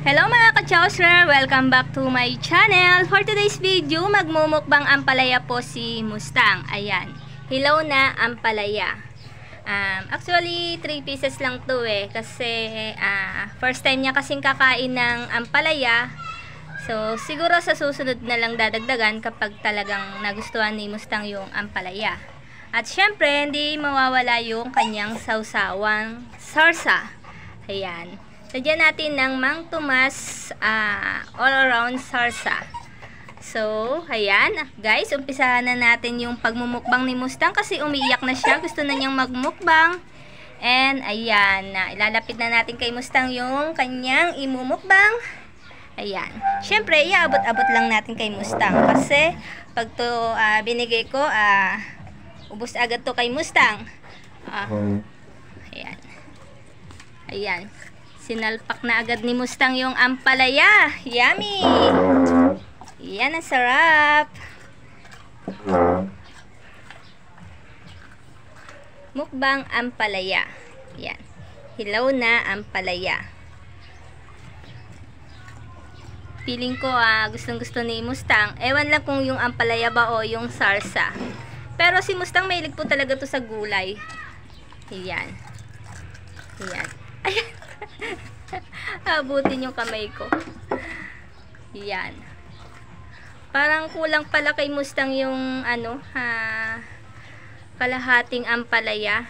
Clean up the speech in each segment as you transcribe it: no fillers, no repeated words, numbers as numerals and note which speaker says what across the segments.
Speaker 1: Hello mga ka-chowser! Welcome back to my channel. For today's video, magmumukbang ampalaya po si Mustang. Ayan, hilaw na ampalaya. Actually, 3 pieces lang to kasi first time niya kasing kakain ng ampalaya. So, siguro sa susunod na lang dadagdagan kapag talagang nagustuhan ni Mustang yung ampalaya. At syempre, hindi mawawala yung kanyang sawsawang sarsa. Ayan. Lagyan natin ng Mang Tomas all around sarsa. So, ayan. Guys, umpisahan na natin yung pagmumukbang ni Mustang kasi umiiyak na siya. Gusto na niyang magmukbang. And, ayan. Ilalapit na natin kay Mustang yung kanyang imumukbang. Ayan. Siyempre, iabot-abot lang natin kay Mustang. Kasi, pag to binigay ko, ubos agad to kay Mustang. Ayan. Ayan. Sinalpak na agad ni Mustang yung ampalaya. Yummy! Yan, ang sarap. Mukbang ampalaya. Yan. Hilaw na ampalaya. Feeling ko gustong-gusto ni Mustang. Ewan lang kung yung ampalaya ba o yung sarsa. Pero si Mustang mahilig po talaga to sa gulay. Yan. Yan. Ayan. Abutin yung kamay ko. Yan. Parang kulang pala kay Mustang yung kalahating ampalaya.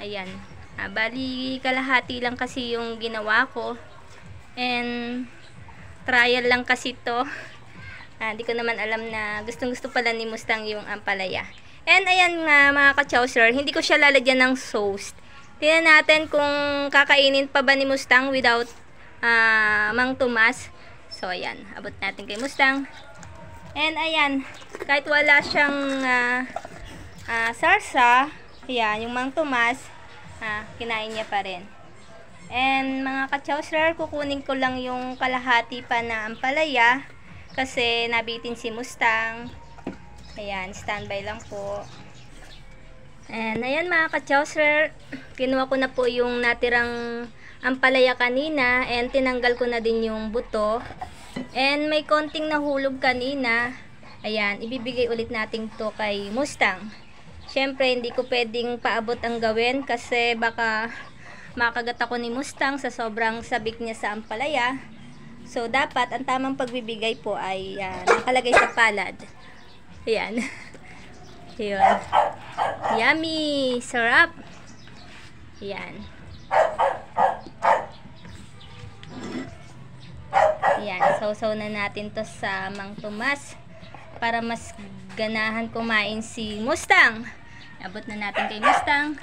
Speaker 1: Ayan. Bali kalahati lang kasi yung ginawa ko. And trial lang kasi to. Di ko naman alam na gustong-gusto pala ni Mustang yung ampalaya. And ayan mga ka-chowser, hindi ko siya lalagyan ng sauce. Tingnan natin kung kakainin pa ba ni Mustang without Mang Tomas. So, ayan. Abot natin kay Mustang. And, ayan. Kahit wala siyang sarsa, ayan, yung Mang Tomas, kinain niya pa rin. And, mga ka-chowser, kukunin ko lang yung kalahati pa na ampalaya kasi nabitin si Mustang. Ayan, standby lang po. And ayan mga ka-chowser, kinuha ko na po yung natirang ampalaya kanina and tinanggal ko na din yung buto. And may konting nahulog kanina. Ayan, ibibigay ulit natin to kay Mustang. Syempre hindi ko pwedeng paabot ang gawin kasi baka makagat ako ni Mustang sa sobrang sabik niya sa ampalaya. So dapat ang tamang pagbibigay po ay nakalagay sa palad. Ayan. Ayan. Yummy! Sarap! Ayan. Ayan. Sausaw na natin to sa Mang Tomas para mas ganahan kumain si Mustang. Abot na natin kay Mustang.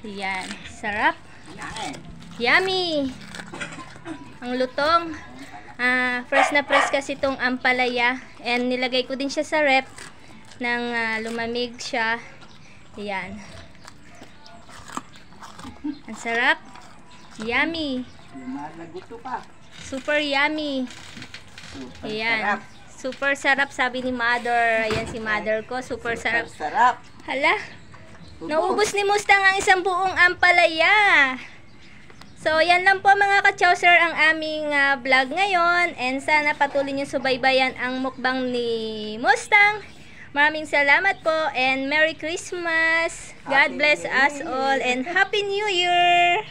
Speaker 1: Ayan. Sarap! Yummy! Ang lutong. Fresh na fresh kasi itong ampalaya. And nilagay ko din siya sa rep nang lumamig siya. Ayan. Ang sarap. Yummy. Super yummy. Ayan. Super sarap sabi ni Mother. Ayan si Mother ko. Super sarap. Hala. Naubos ni Mustang ang isang buong ampalaya. So, yan lang po mga ka-chowser ang aming vlog ngayon. And sana patuloy niyo subaybayan ang mukbang ni Mustang. Maraming salamat po and Merry Christmas. God bless us all and Happy New Year.